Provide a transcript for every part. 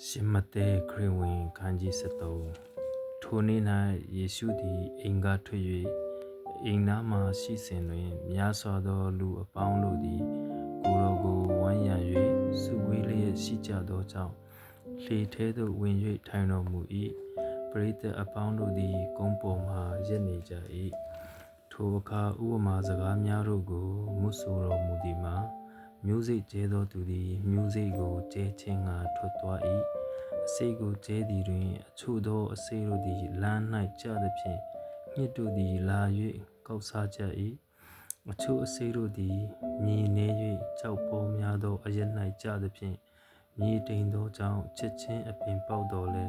ရှင်မဿဲခရစ်ဝင်ခန်းကြီး73ထိုနေ့၌ယေရှုသည်အိမ်ကထွက်၍အိမ်နားမှရှိစဉ်တွင်များစွာသောလူအပေါင်းတို့သည်ကိုယ်တော်ကိုဝန်းရံ၍စုဝေးလျက်ရှိကြသောကြောင့်လှေထဲသို့ဝင်၍ထိုင်တော်မူ၏ပရိသတ်အပေါင်းတို့သည်ကုန်းပေါ်မှရပ်နေကြ၏ထိုအခါဥပမာစကားများတို့ကိုမွတ်ဆိုတော်မူသည်မှာမျိုးစေ့ကျဲသောသူသည်မျိုးစေ့ကိုကျဲခြင်းငှာထွက်သွား၏အစေ့ကိုကျဲသည်တွင်အချို့သောအစေ့တို့သည်လမ်း၌ကျသဖြင့်ညှစ်တို့သည်လာ၍ကောက်စားကြ၏အချို့အစေ့တို့သည်မြေနေ၍ကြောက်ပေါ်များသောအရက်၌ကျသဖြင့်မြေတိမ်သောကြောင့်ချက်ချင်းအပင်ပေါက်တော်လဲ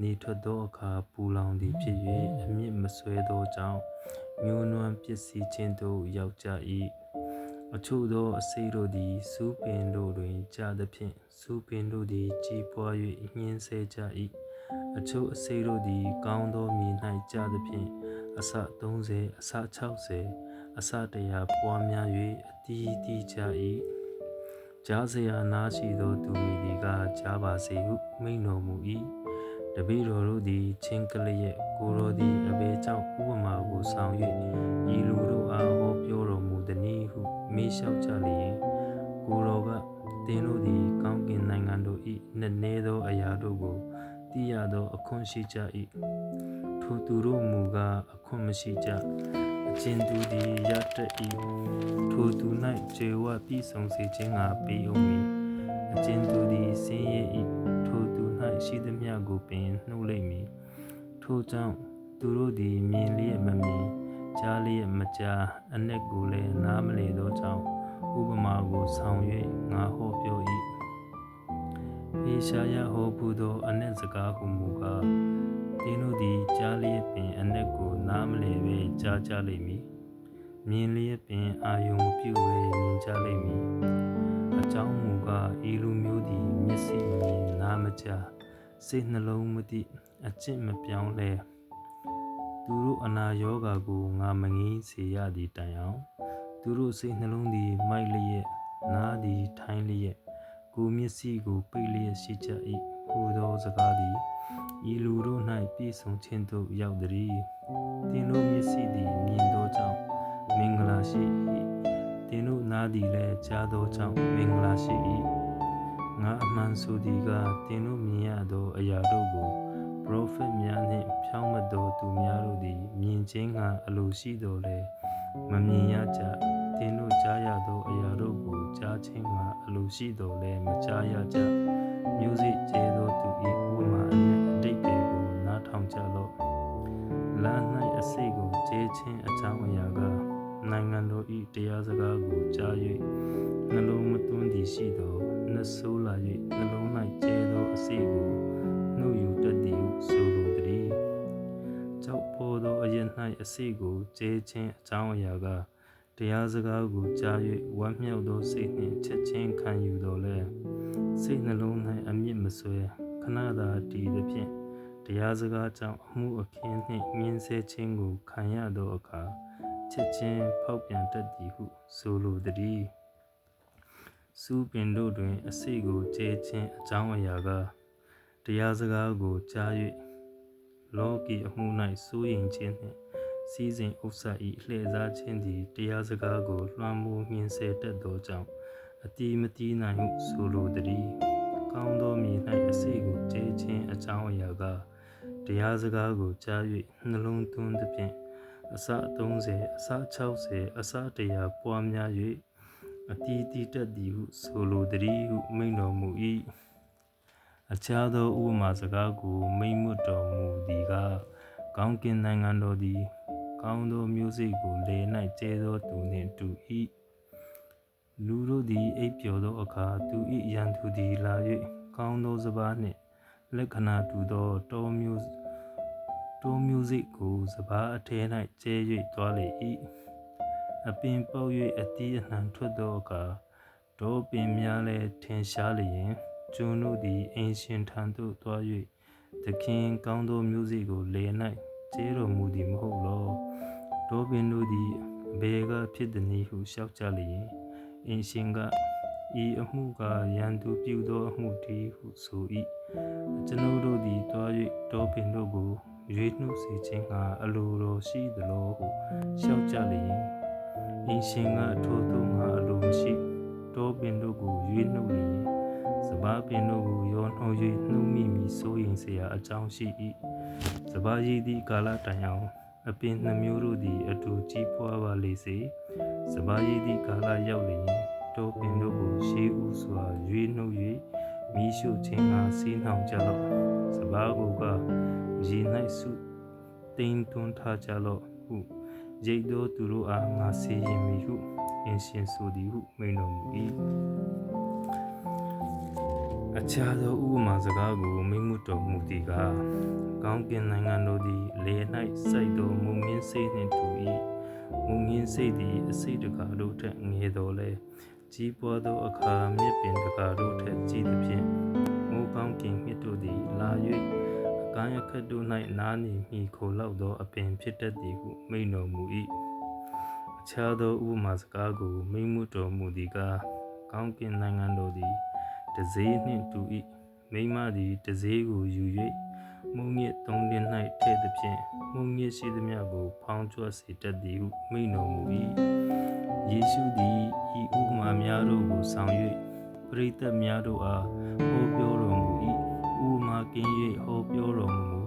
နေထွက်သောအခါပူလောင်သည်ဖြစ်၍အမြင့်မဆွဲသောကြောင့်မျိုးနွမ်းပစ္စည်းခြင်းသို့ရောက်ကြ၏အချို့သောအစေ့တို့သည်စူးပင်တို့တွင်ကျသဖြင့်စူးပင်တို့သည်ကြီးပွား၍ညှင်းဆဲကြ၏အချို့အစေ့တို့သည်ကောင်းသောမြေ၌ကျသဖြင့်အစ30အစ60အစ100ပွားများ၍အတီးတီးကြ၏ကြားစရာနားရှိသောသူမည်သည်ကကြားပါစေဟုမိန့်တော်မူ၏တပည့်တော်တို့သည်ချင်းကလျက်ကိုယ်တော်သည်အဘယ်ကြောင့်ဥပမာကိုဆောင်၍ဤလူတို့အားဟောပြောတော်မူသနည်းဟုမေးလျှောက်ကြလျင်ကိုယ်တော်ကသင်တို့သည်ကောင်းကင်နိုင်ငံတို့၏နက်နဲသောအရာတို့ကိုသိရသောအခွင့်ရှိကြ၏ထိုသူတို့မူကားအခွင့်မရှိကြအကျဉ်သူသည်ရတတ်၏ထိုသူ၌ကျေဝပြည့်စုံစေခြင်းငှာပေးဦးမည်အကျဉ်သူသည်ဆင်းရဲ၏ထိုသူ၌ရှိသမျှကိုပင်နှုတ်လိမ့်မည်ထိုကြောင့်သူတို့သည်မြင်လျက်မမြင်ကြားလျက်မကြားအနက်ကိုလည်းနားမလည်သောကြောင့်ဥပမာကိုဆောင်၍ငါဟောပြော၏ဧရှာယဟောပူသောအနက်စကားကိုမူကားသင်တို့သည်ကြားလျက်ပင်အနက်ကိုနားမလည်ဘဲကြားကြလိမ့်မည်မြင်လျက်ပင်အာယုံမပြုဘဲမြင်ကြလိမ့်မည်အကြောင်းမူကားဤလူမျိုးသည်မျက်စိမမြင်နားမကြားစိတ်နှလုံးမသိအကျင့်မပြောင်းလဲသူတို့အနာရောဂါကိုငါမငြိမ်းစေရသည့်တိုင်အောင်သူတို့စိတ်နှလုံးသည်မိုက်လျက်နားသည်ထိုင်းလျက်ကိုမျက်စိကိုပိတ်လျက်ရှိကြ၏ဟူသောစကားသည်ဤလူတို့၌ပြည့်စုံခြင်းသို့ရောက်သည်သင်တို့မျက်စိသည်မြင်သောကြောင့်မင်္ဂလာရှိ၏သင်တို့နားသည်လည်းကြားသောကြောင့်မင်္ဂလာရှိ၏ငါအမှန်ဆိုသည်ကသင်တို့မြင်ရသောအရာတို့ကိုပရောဖက်များနှင့်ဖြောင့်မတ်သောသူများတို့သည်မြင်ခြင်းငှာအလိုရှိတော်လဲမမြင်ရကြသင်တို့ကြားရသောအရာတို့ကိုကြားခြင်းငှာအလိုရှိတော်လဲမကြားရကြမျိုးစေ့ကျဲသောသူ၏ဥပမာအနက်အတိတ်တွေကိုနားထောင်ကြလော့လမ်း၌အစိတ်ကိုကျဲခြင်းအကြောင်းအရာကနိုင်ငံတော်၏တရားစကားကိုကြား၍နှလုံးမသွင်းသည်ရှိသောနှဆိုးလာ၍နှလုံး၌ကျဲသောအစိတ်ကိုနှုတ်ယူတတ်သည်ဟုဆိုလိုသည်ကြောက်ပေါ်သောအရက်၌အစိတ်ကိုကျဲခြင်းအကြောင်းအရာကတရားစကားကိုကြား၍ဝမ်းမြောက်သောစိတ်နှင့်ချက်ချင်းခံယူတော်လဲစိတ်နှလုံး၌အမြင့်မဆွဲခဏသာတည်သည်ဖြင့်တရားစကားကြောင့်အမှုအခင်းနှင့်ညှင်းဆဲခြင်းကိုခံရသောအခါချက်ချင်းဖောက်ပြန်တတ်သည်ဟုဆိုလိုသည်စူးပင်တို့တွင်အစိတ်ကိုကျဲခြင်းအကြောင်းအရာကတရားစကားကိုကြား၍လောကီအမှု၌စိုးရိမ်ခြင်းနှင့်စီစဉ်ဥစ္စာ၏လှည့်စားခြင်းသည်တရားစကားကိုလွှမ်းမိုးညှင်းဆဲတတ်သောကြောင့်အတိမတိနိုင်ဟုဆိုလိုသည်ကောင်းသောမြေ၌အစိတ်ကိုကျဲခြင်းအကြောင်းအရာကတရားစကားကိုကြား၍နှလုံးသွင်းသည်ဖြင့်အစ30အစ60အစ100ပွားများ၍အတီးတီးတတ်သည်ဟုဆိုလိုသည်ဟုမိန့်တော်မူ၏အခြားသောဥပမာစကားကိုမိန့်မွတ်တော်မူသည်ကကောင်းကင်နိုင်ငံတော်သည်ကောင်းသောမျိုးစေ့ကိုလယ်၌ကျဲသောသူနှင့်တူ၏လူတို့သည်အိပ်ပျော်သောအခါသူ၏ရန်သူသည်လာ၍ကောင်းသောစပါးနှင့်လက္ခဏာတူသောတောမျိုးစေ့ကိုစပါးအထဲ၌ကျဲ၍သွားလေ၏အပင်ပေါက်၍အသီးအနှံထွက်သောအခါတောပင်များလည်းထင်ရှားလျင်ကျွန်တို့သည်အိမ်ရှင်ထံသို့သွား၍သခင်ကောင်းသောမျိုးစေ့ကိုလယ်၌ကျဲတော်မူသည်မဟုတ်လောတောပင်တို့သည်အဘယ်ကဖြစ်သည်နည်းဟုလျှောက်ကြလျင်အိမ်ရှင်က ဤအမှုကရန်သူပြုသောအမှုတည်းဟုဆို၏ကျွန်ုပ်တို့သည်တွား၍တောပင်တို့ကိုရွေးနှုတ်စေခြင်းကအလိုတော်ရှိသလိုဟုလျှောက်ကြလျင်အင်းရှင်ကထိုသို့ငါအလိုမရှိတောပင်တို့ကိုရွေးနှုတ်လျင်စပါးပင်တို့ကိုရောနှော၍နှုတ်မိမည်စိုးရင်เสียအကြောင်းရှိ၏စပါးရည်သည့်ကာလတိုင်အောင်အပင်နှမျိုးတို့သည်အတူကြီးပွားပါလေစေစပါးရည်သည့်ကာလရောက်လျင်တောပင်တို့ကိုရှေးဥစွာရွေးနှုတ်၍မိရှုခြင်းကစီးနှောင်ကြလော့စပါးကိုကရေ၌စုတိမ်တွန်းထားကြလော့ဟုရိတ်သောသူတို့အားငါစီရင်မည်ဟုအင်ရှင်ဆိုသည်ဟုမိန့်တော်မူ၏အခြားသောဥပမာစကားကိုမိန့်မှုတော်မူသည်ကကောင်းကင်နိုင်ငံတို့သည်လေ၌စိုက်သောမုန်မြင့်စိတ်နှင့်တူ၏မုန်မြင့်စိတ်သည်အစိတ်တကာတို့ထက်ငယ်တော်လဲကြီးပွားသောအခါမြစ်ပင်တကာတို့ထက်ကြီးသဖြင့်မိုးကောင်းကင်မြစ်တို့သည်လာ၍အကန့်အခက်တို့၌နားနေမိခိုလောက်သောအပင်ဖြစ်တတ်သည်ဟုမိန့်တော်မူ၏အခြားသောဥပမာစကားကိုမိန့်မှုတော်မူသည်ကကောင်းကင်နိုင်ငံတို့သည်တဈေးနှင့်တူ၏မိန်းမသည်တဈေးကိုယူ၍မုံညစ်သုံးတင်း၌ထည့်သဖြင့်မုံညစ်ရှိသမျှကိုဖောင်းကျွတ်စေတတ်သည်ဟုမိန့်တော်မူ၏ယေရှုသည်ဤဥပမာများတို့ကိုဆောင်၍ပရိသတ်များတို့အားဟောပြောတော်မူ၏ဥပမာကင်း၍ဟောပြောတော်မူ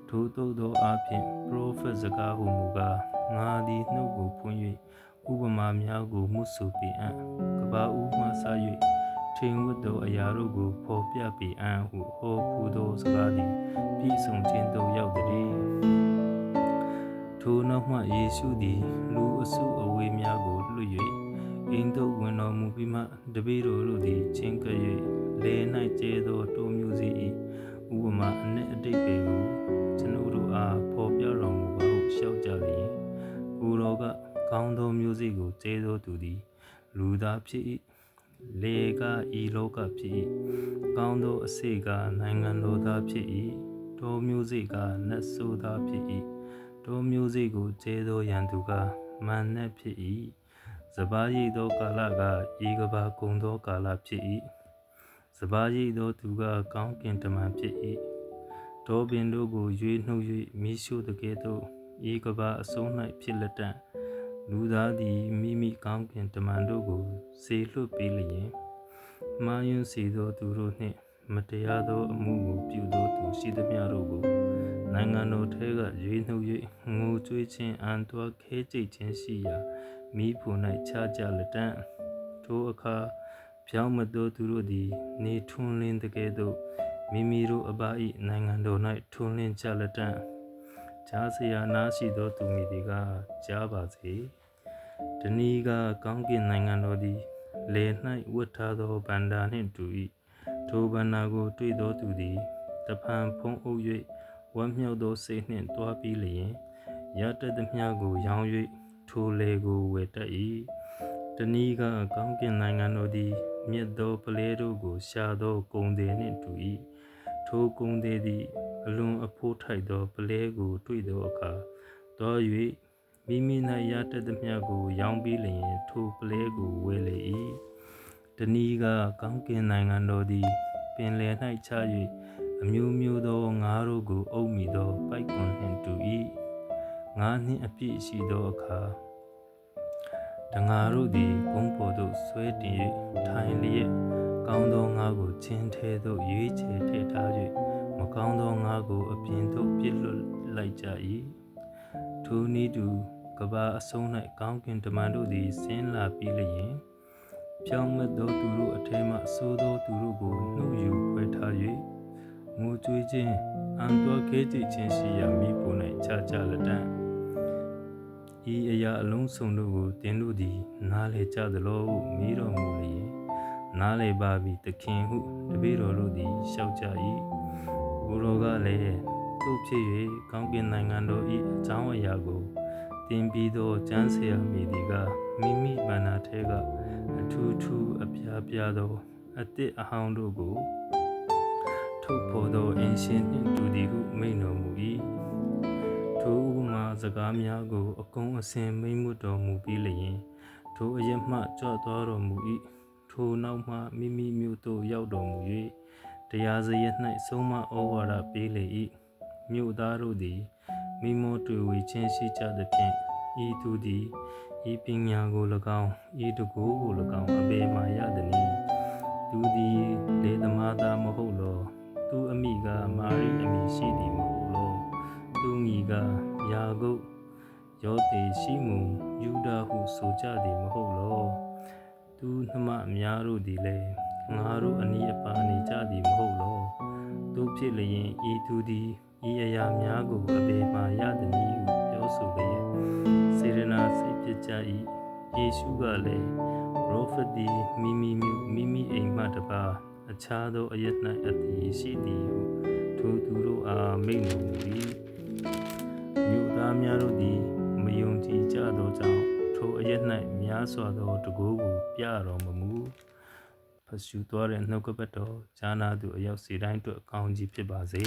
ထိုသို့သောအားဖြင့်ပရောဖက်စကားဟုမူကားငါသည်နှုတ်ကိုဖွင့်၍ဥပမာများကိုမှုဆိုပေအံ့ကဘာဦးမှဆ၍ထိန်ဝတ်သောအရာတို့ကိုဖော်ပြပေအံ့ဟုဟောဖူးသောစကားသည်ပြည့်စုံခြင်းသို့ရောက်သည်ထိုနောက်မှယေရှုသည်လူအစုအဝေးများကိုလွှတ်၍အိမ်သို့ဝင်တော်မူပြီးမှတပည့်တော်တို့သည်ချင်းကပ်၍လေ၌ကျဲသောတိုးမျိုးစေ့၏ဥပမာအ내အတိတ်ပေကိုကျွန်ုပ်တို့အားဖော်ပြတော်မူပါဟုလျှောက်ကြလျင်ကိုတော်ကကောင်းသောမျိုးစေ့ကိုကျဲသောသူသည်လူသားဖြစ်၏လေကဤလောကဖြစ်၏ကောင်းသောအစေကနိုင်ငံတော်သားဖြစ်၏တောမျိုးစေ့ကနတ်ဆိုးသားဖြစ်၏တောမျိုးစေ့ကိုကျဲသောရန်သူကမန်နတ်ဖြစ်၏စပါးရိတ်သောကာလကဤကဘာကုံသောကာလဖြစ်၏စပါးရိတ်သောသူကကောင်းကင်တမန်ဖြစ်၏တောပင်တို့ကိုရွေးနှုတ်၍မိရှုတကဲ့သို့ဤကဘာအဆုံး၌ဖြစ်လက်တံလူသားသည်မိမိကောင်းကင်တမန်တို့ကိုစေလွှတ်ပေးလျင်မာယွန်းစီသောသူတို့နှင့်မတရားသောအမှုကိုပြုသောသူရှိသမျှတို့ကိုနိုင်ငံတော်ထဲကရွေးနှုတ်၍ငိုကြွေးခြင်းအံတွားခဲကြိတ်ခြင်းရှိရာမိဖို့၌ချကြလက်တံထိုအခါဖြောင်းမသောသူတို့သည်နေထွန်းလင်းတကဲ့သို့မိမိတို့အဘ၏နိုင်ငံတော်၌ထွန်းလင်းကြလက်တံကြားစရာနားရှိသောသူမည်သည်ကကြားပါစေတနည်းကကောင်းကင်နိုင်ငံတော်သည်လေ၌ဝတ်ထားသောဗန္တာနှင့်တူ၏ထိုဗန္တာကိုတွေ့သောသူသည်တဖန်ဖုံးအုပ်၍ဝမ်းမြောက်သောစိတ်နှင့်တွားပြီးလျင်ရတတ်သမျှကိုရောင်း၍ထိုလေကိုဝယ်တတ်၏တနည်းကကောင်းကင်နိုင်ငံတော်သည်မြတ်သောပလဲတို့ကိုရှာသောဂုံသည်နှင့်တူ၏ထိုဂုံသည်သည်အလွန်အဖိုးထိုက်သောပလဲကိုတွေ့သောအခါတွား၍မိမိ၌ရတတ်သမျှကိုရောင်းပြီးလျင်ထိုပလဲကိုဝယ်လေ၏တနည်းကကောင်းကင်နိုင်ငံတော်သည်ပင်လယ်၌ချ၍အမျိုးမျိုးသောငါးတို့ကိုအုပ်မိသောပိုက်ကွန်နှင့်တူ၏ငါးနှင့်အပြည့်ရှိသောအခါတငါတို့သည်ကုန်းပေါ်သို့ဆွဲတင်၍ထိုင်လျက်ကောင်းသောငါးကိုချင်းထဲသို့ရွေးချယ်ထည့်ထား၍မကောင်းသောငါးကိုအပြင်သို့ပစ်လွတ်လိုက်ကြ၏ထိုနည်းတူကဘာအဆုံး၌ကောင်းကင်တမန်တို့သည်ဆင်းလာပြီးလျင်ဖြောင်းမတ်သောသူတို့အထဲမှဆိုးသောသူတို့ကိုနှုတ်ယူခွဲထား၍ငိုကြွေးခြင်းအံတွားခဲကြိတ်ခြင်းရှိရာမိဖို့၌ချကြလက်တံဤအရာအလုံးစုံတို့ကိုသင်တို့သည်နားလည်ကြသလောဟုမေးတော်မူလျင်နားလည်ပါပြီသခင်ဟုတပည့်တော်တို့သည်လျှောက်ကြ၏ကိုတော်ကလည်းသို့ဖြစ်၍ကောင်းကင်နိုင်ငံတော်၏အကြောင်းအရာကိုသင်ပြီးသောကျမ်းဆရာမိသည်ကမိမိဗန္နာထဲကအထူးထူးအပြားပြားသောအသစ်အဟောင်းတို့ကိုထုတ်ဖော်သောအင်ရှင်နှင့်တူသည်ဟုမိန့်တော်မူ၏ထိုဥပမာစကားများကိုအကုန်အစင်မိန့်မှုတော်မူပြီးလျင်ထိုအရမှကြွသွားတော်မူ၏ ထိုနောက်မှမိမိမြို့သို့ရောက်တော်မူ၍တရားစရက်၌ဆုံးမဩဝါဒပေးလေ၏မြို့သားတို့သည်မိမောတွေ့ဝေခြင်းရှိကြသဖြင့်ဤသူသည်ဤပညာကို၎င်းဤတကူကို၎င်းအပေမှရသည်နီသူသည်လေသမားသားမဟုတ်လောသူအမိကမာရိအမိရှိသည်မဟုတ်လောသူညီကယာကုပ်ယောသေရှိမုန်ယူဒာဟုဆိုကြသည်မဟုတ်လောသူနှမများတို့သည်လည်းငါတို့အနီးအပါနေကြသည်မဟုတ်လောတို့ဖြစ်လျင်ဤသူသည်ဤအရာများကိုအပေမှရသည်နည်းဟုပြောဆိုလျက်စေရနာစိတ်ဖြစ်ကြ၏ယေရှုကလည်းပရောဖက်သည်မိမိမြို့မိမိအိမ်မှတပါအခြားသောအရ၌အတည်ရှိသည်ဟုထိုသူတို့အားမိန့်တော်မူ၏မြို့သားများတို့သည်မယုံကြည်ကြသောကြောင့်ထိုအရ၌များစွာသောတကူကိုပြတော်မမူဖတ်ရှုသွားတဲ့နှုတ်ကပတ်တော်ဈာနာသူအယောက်စီတိုင်းအတွက်ကောင်းကြီးဖြစ်ပါစေ